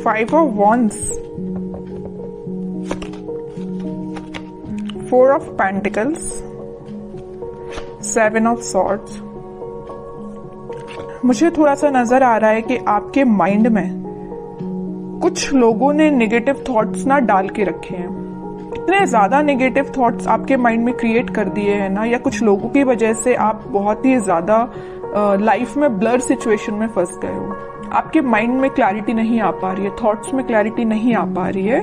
5 of Wands, 4 of Pentacles, 7 of Swords। मुझे थोड़ा सा नजर आ रहा है कि आपके माइंड में कुछ लोगों ने नेगेटिव थॉट्स ना डाल के रखे हैं। इतने ज्यादा नेगेटिव थॉट्स आपके माइंड में क्रिएट कर दिए हैं ना, या कुछ लोगों की वजह से आप बहुत ही ज्यादा लाइफ में ब्लर सिचुएशन में फंस गए हो। आपके माइंड में क्लैरिटी नहीं आ पा रही है, थॉट्स में क्लैरिटी नहीं आ पा रही है।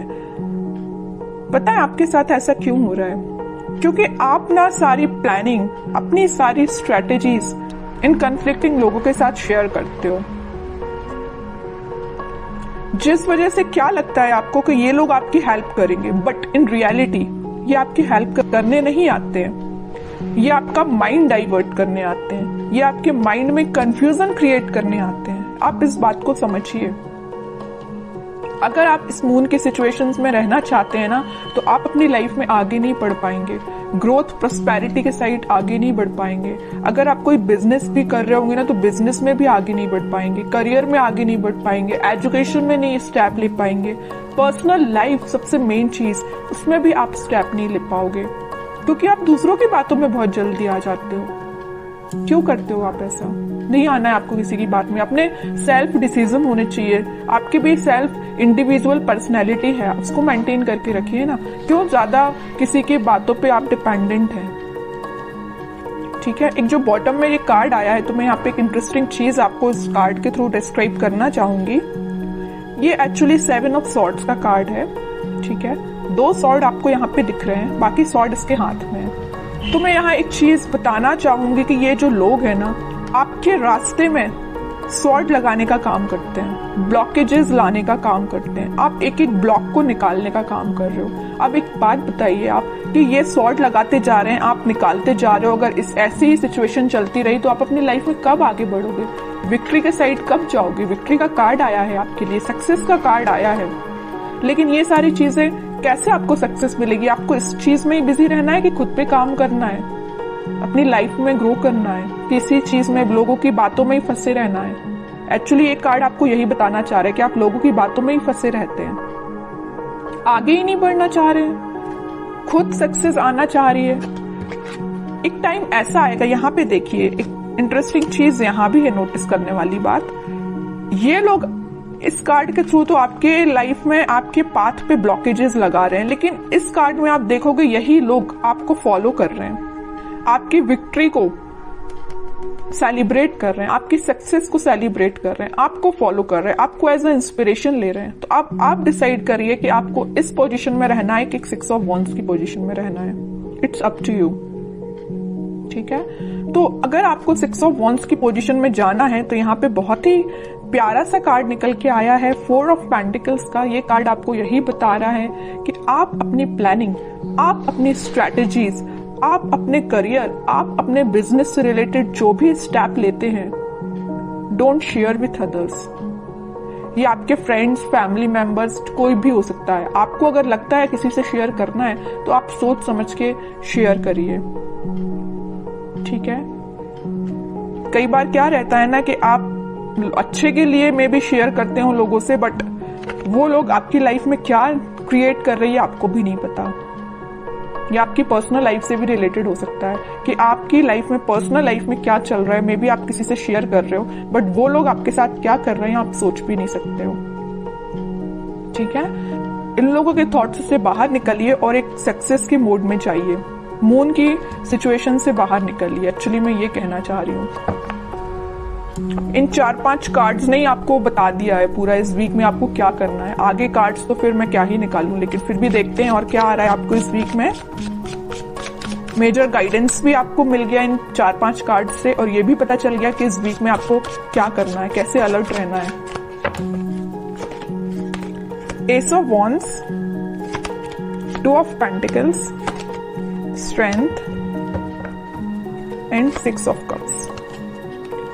पता है आपके साथ ऐसा क्यों हो रहा है? क्योंकि आप ना सारी प्लानिंग, अपनी सारी स्ट्रेटेजीज इन कन्फ्लिक्टिंग लोगों के साथ शेयर करते हो, जिस वजह से क्या लगता है आपको कि ये लोग आपकी हेल्प करेंगे, बट इन रियलिटी ये आपकी हेल्प करने नहीं आते हैं। ये आपका माइंड डाइवर्ट करने आते हैं, ये आपके माइंड में कंफ्यूजन क्रिएट करने आते हैं। आप इस बात को समझिए। अगर आप इस मून के सिचुएशंस में रहना चाहते हैं ना, तो आप अपनी लाइफ में आगे नहीं बढ़ पाएंगे, ग्रोथ प्रोस्पेरिटी के साइड आगे नहीं बढ़ पाएंगे। अगर आप कोई बिजनेस भी कर रहे होंगे ना, तो बिजनेस में भी आगे नहीं बढ़ पाएंगे, करियर में आगे नहीं बढ़ पाएंगे, एजुकेशन में नहीं स्टेप ले पाएंगे, पर्सनल लाइफ सबसे मेन चीज, उसमें भी आप स्टेप नहीं ले पाओगे, क्योंकि आप दूसरों की बातों में बहुत जल्दी आ जाते हो। क्यों करते हो आप ऐसा? नहीं आना है आपको किसी की बात में। अपने सेल्फ डिसीजन होने चाहिए। आपकी भी सेल्फ इंडिविजुअल पर्सनैलिटी है, उसको मेंटेन करके रखिए ना। क्यों ज्यादा किसी की बातों पे आप डिपेंडेंट हैं? ठीक है, एक जो बॉटम में ये कार्ड आया है, तो मैं यहाँ पे एक इंटरेस्टिंग चीज आपको इस कार्ड के थ्रू डिस्क्राइब करना चाहूंगी। ये एक्चुअली 7 ऑफ सॉर्ड्स का कार्ड है। ठीक है, 2 सॉर्ड आपको यहाँ पे दिख रहे हैं, बाकी सॉर्ड इसके हाथ में है। तो मैं यहाँ एक चीज बताना चाहूंगी कि ये जो लोग हैं ना, आपके रास्ते में सॉर्ड लगाने का काम करते हैं, ब्लॉकेजेस लाने का काम करते हैं। आप एक एक ब्लॉक को निकालने का काम कर रहे हो। अब एक बात बताइए आप कि ये सॉर्ड लगाते जा रहे हैं, आप निकालते जा रहे हो। अगर इस ऐसी ही सिचुएशन चलती रही तो आप अपनी लाइफ में कब आगे बढ़ोगे? विक्ट्री के साइड कब जाओगे? विक्ट्री का कार्ड आया है आपके लिए, सक्सेस का कार्ड आया है, लेकिन ये सारी चीजें कैसे आपको सक्सेस मिलेगी? आपको इस चीज में ही बिजी रहना है कि खुद पे काम करना है, अपनी लाइफ में ग्रो करना है, किसी चीज में लोगों की बातों में ही फंसे रहना है? एक्चुअली ये कार्ड आपको यही बताना चाह रहा है कि आप लोगों की बातों में ही फंसे रहते हैं, आगे ही नहीं बढ़ना चाह रहे हैं, खुद सक्सेस आना चाह रही है। एक टाइम ऐसा आएगा, यहाँ पे देखिए एक इंटरेस्टिंग चीज यहाँ भी है नोटिस करने वाली बात। ये लोग इस कार्ड के थ्रू तो आपके लाइफ में आपके पाथ पे ब्लॉकेजेस लगा रहे हैं, लेकिन इस कार्ड में आप देखोगे यही लोग आपको फॉलो कर रहे हैं, आपकी विक्ट्री को सेलिब्रेट कर रहे हैं, आपकी सक्सेस को सेलिब्रेट कर रहे हैं, आपको फॉलो कर रहे हैं, आपको एज अ इंस्पिरेशन ले रहे हैं। तो आप डिसाइड करिए कि आपको इस पोजीशन में रहना है कि 6 ऑफ वॉन्ड्स की पोजीशन में रहना है। It's up to you. ठीक है, तो अगर आपको 6 ऑफ वॉन्ड्स की पोजीशन में जाना है, तो यहाँ पे बहुत ही प्यारा सा कार्ड निकल के आया है 4 ऑफ पेंटिकल्स का। ये कार्ड आपको यही बता रहा है कि आप अपनी प्लानिंग, आप अपनी स्ट्रैटेजीज, आप अपने करियर, आप अपने बिजनेस से रिलेटेड जो भी स्टेप लेते हैं, डोंट शेयर विथ अदर्स। ये आपके फ्रेंड्स, फैमिली मेंबर्स, कोई भी हो सकता है। आपको अगर लगता है किसी से शेयर करना है, तो आप सोच समझ के शेयर करिए। ठीक है, कई बार क्या रहता है ना कि आप अच्छे के लिए मे भी शेयर करते हो लोगों से, बट वो लोग आपकी लाइफ में क्या क्रिएट कर रही है आपको भी नहीं पता। या आपकी पर्सनल लाइफ से भी रिलेटेड हो सकता है कि आपकी लाइफ में, पर्सनल लाइफ में क्या चल रहा है, मे बी आप किसी से शेयर कर रहे हो, बट वो लोग आपके साथ क्या कर रहे हैं आप सोच भी नहीं सकते हो। ठीक है, इन लोगों के थॉट्स से बाहर निकलिए और एक सक्सेस के मोड में जाइए। मून की सिचुएशन से बाहर निकलिए, एक्चुअली मैं ये कहना चाह रही हूँ। इन 4-5 कार्ड्स ने ही आपको बता दिया है पूरा इस वीक में आपको क्या करना है। आगे कार्ड्स तो फिर मैं क्या ही निकालूं, लेकिन फिर भी देखते हैं और क्या आ रहा है आपको इस वीक में। मेजर गाइडेंस भी आपको मिल गया इन 4-5 कार्ड से, और ये भी पता चल गया कि इस वीक में आपको क्या करना है, कैसे अलर्ट रहना है। S of wands, 2 of pentacles, strength and 6 of cups,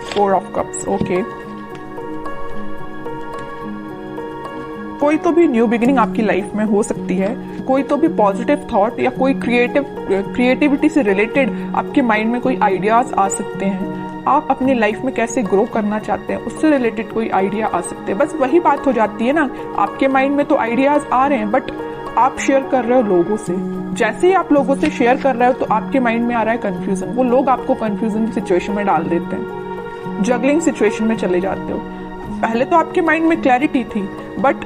4 of cups. Okay, कोई तो भी न्यू बिगिनिंग आपकी लाइफ में हो सकती है, कोई तो भी पॉजिटिव थॉट या कोई क्रिएटिविटी से रिलेटेड आपके माइंड में कोई आइडियाज आ सकते हैं। आप अपनी लाइफ में कैसे ग्रो करना चाहते हैं उससे रिलेटेड कोई आइडिया आ सकते हैं। बस वही बात हो जाती है ना, आपके माइंड में तो आइडियाज आ रहे हैं बट आप शेयर कर रहे हो लोगों से। जैसे ही आप लोगों से शेयर कर रहे हो तो आपके माइंड में आ रहा है कंफ्यूजन, वो लोग आपको कंफ्यूजन सिचुएशन में डाल देते हैं, जगलिंग सिचुएशन में चले जाते हो। पहले तो आपके माइंड में क्लैरिटी थी बट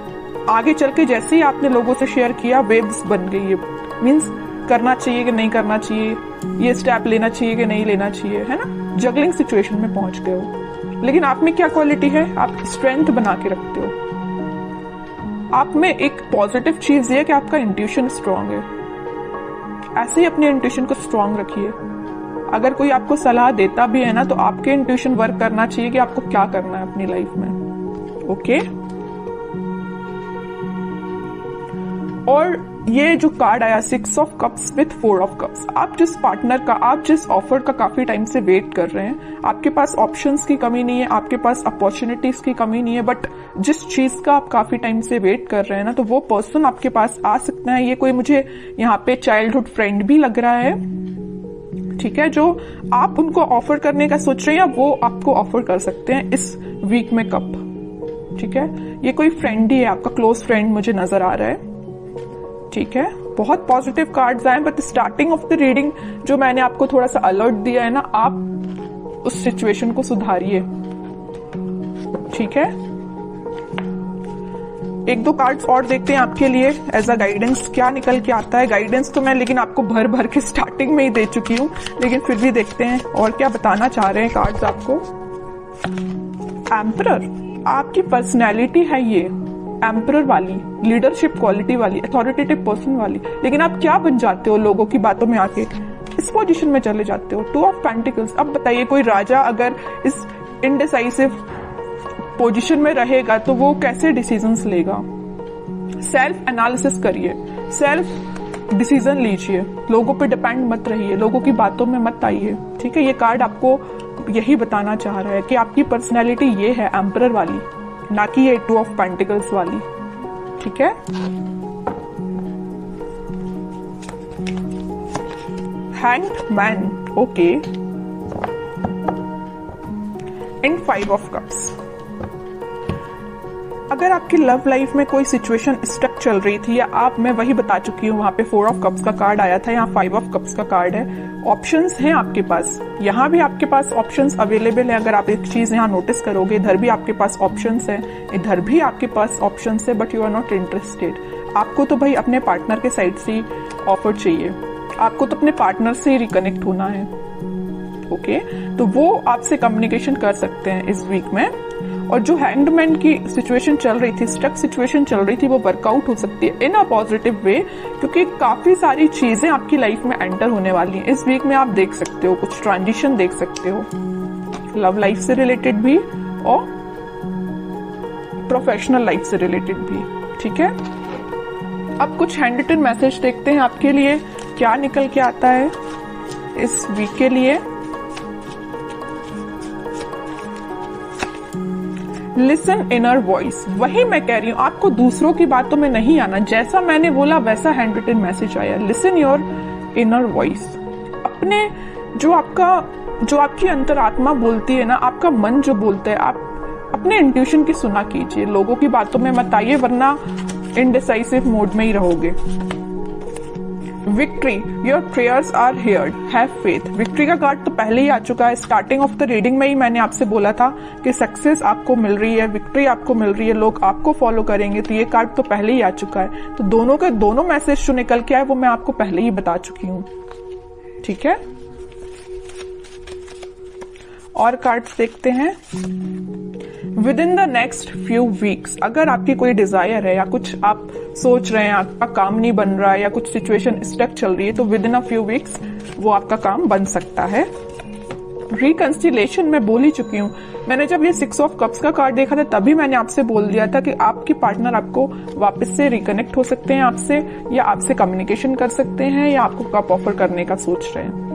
आगे चल के जैसे ही आपने लोगों से शेयर किया वेव्स बन गई है, मीन्स करना चाहिए कि नहीं करना चाहिए, ये स्टेप लेना चाहिए कि नहीं लेना चाहिए, है ना, जगलिंग सिचुएशन में पहुंच गए हो। लेकिन आप में क्या क्वालिटी है, आप स्ट्रेंथ बना के रखते हो। आप में एक पॉजिटिव चीज ये है कि आपका इंट्यूशन स्ट्रांग है। ऐसे ही अपने इंट्यूशन को स्ट्रांग रखिए। अगर कोई आपको सलाह देता भी है ना तो आपके इंट्यूशन वर्क करना चाहिए कि आपको क्या करना है अपनी लाइफ में। ओके, और ये जो कार्ड आया 6 of cups with 4 of cups, आप जिस पार्टनर का, आप जिस ऑफर का काफी टाइम से वेट कर रहे हैं, आपके पास ऑप्शंस की कमी नहीं है, आपके पास अपॉर्चुनिटीज की कमी नहीं है, बट जिस चीज का आप काफी टाइम से वेट कर रहे हैं ना, तो वो पर्सन आपके पास आ सकता है। ये कोई मुझे यहाँ पे चाइल्डहुड फ्रेंड भी लग रहा है, ठीक है, जो आप उनको ऑफर करने का सोच रहे हैं, वो आपको ऑफर कर सकते हैं इस वीक में कप, ठीक है। ये कोई फ्रेंड ही है, आपका क्लोज फ्रेंड मुझे नजर आ रहा है, ठीक है। बहुत पॉजिटिव कार्ड्स आए but starting of the reading जो मैंने आपको थोड़ा सा अलर्ट दिया है ना, आप उस सिचुएशन को सुधारिए, ठीक है। एक दो कार्ड्स और देखते हैं आपके लिए एज अ गाइडेंस, क्या निकल के आता है। गाइडेंस तो मैं लेकिन आपको भर भर के स्टार्टिंग में ही दे चुकी हूँ, लेकिन फिर भी देखते हैं और क्या बताना चाह रहे हैं कार्ड्स आपको। एम्परर, आपकी पर्सनैलिटी है ये एम्परर वाली, लीडरशिप क्वालिटी वाली, अथॉरिटेटिव पर्सन वाली, लेकिन आप क्या बन जाते हो लोगों की बातों में आके, इस पोजीशन में चले जाते हो। 2 ऑफ पेंटिकल्स, अब बताइए कोई राजा अगर इस इनडिसाइसिव पोजीशन में रहेगा तो वो कैसे डिसीजंस लेगा। सेल्फ एनालिसिस करिए, सेल्फ डिसीजन लीजिए, लोगों पे डिपेंड मत रहिए, लोगों की बातों में मत आइए, ठीक है। ये कार्ड आपको यही बताना चाह रहा है कि आपकी पर्सनैलिटी ये है एम्परर वाली, ना कि ये 2 ऑफ पेंटिकल्स वाली, ठीक है। Hanged man, okay, and 5 of cups. अगर आपकी लव लाइफ में कोई सिचुएशन स्टक चल रही थी, या आप, मैं वही बता चुकी हूँ, वहां पे 4 ऑफ कप्स का कार्ड आया था, यहाँ 5 ऑफ कप्स का कार्ड है। ऑप्शंस हैं आपके पास, यहाँ भी आपके पास ऑप्शंस अवेलेबल है। अगर आप एक चीज यहाँ नोटिस करोगे, इधर भी आपके पास ऑप्शंस है, इधर भी आपके पास ऑप्शंस है, but you are not interested. आपको तो भाई अपने पार्टनर के साइड से ऑफर चाहिए, आपको तो अपने पार्टनर से ही रिकनेक्ट होना है, ओके। तो वो आपसे कम्युनिकेशन कर सकते हैं इस वीक में। और जो हैंगमैन की सिचुएशन चल रही थी, स्टक सिचुएशन चल रही थी, वो वर्कआउट हो सकती है इन अ पॉजिटिव वे, क्योंकि काफी सारी चीजें आपकी लाइफ में एंटर होने वाली हैं इस वीक में। आप देख सकते हो कुछ ट्रांजिशन देख सकते हो, लव लाइफ से रिलेटेड भी और प्रोफेशनल लाइफ से रिलेटेड भी, ठीक है। अब कुछ हैंड रिटन मैसेज देखते हैं आपके लिए क्या निकल के आता है इस वीक के लिए। लिसन इनर वॉइस, वही मैं कह रही हूं, आपको दूसरों की बातों में नहीं आना, जैसा मैंने बोला वैसा हैंड रिटन मैसेज आया। लिसन योर इनर वॉइस, अपने जो आपकी अंतरात्मा बोलती है ना, आपका मन जो बोलता है, आप अपने इंट्यूशन की सुना कीजिए, लोगों की बातों में मत आइए, वरना इनडिसाइसिव मोड में ही रहोगे। Victory, your prayers are heard, have faith. Victory का कार्ड तो पहले ही आ चुका है, स्टार्टिंग ऑफ द रीडिंग में ही मैंने आपसे बोला था कि सक्सेस आपको मिल रही है, विक्ट्री आपको मिल रही है, लोग आपको फॉलो करेंगे, तो ये कार्ड तो पहले ही आ चुका है। तो दोनों के दोनों मैसेज जो निकल के आए वो मैं आपको पहले ही बता चुकी हूँ, ठीक है। और कार्ड्स देखते हैं। With in the next few weeks, अगर आपकी कोई डिजायर है या कुछ आप सोच रहे हैं, आपका काम नहीं बन रहा है या कुछ सिचुएशन स्टक चल रही है, तो with in a few weeks वो आपका काम बन सकता है। रिकंसिलेशन मैं बोल ही चुकी हूँ, मैंने जब ये 6 ऑफ कप्स का कार्ड देखा था तभी मैंने आपसे बोल दिया था कि आपकी पार्टनर आपको वापस से रिकनेक्ट हो सकते हैं आपसे, या आपसे कम्युनिकेशन कर सकते हैं, या आपको कप ऑफर करने का सोच रहे हैं।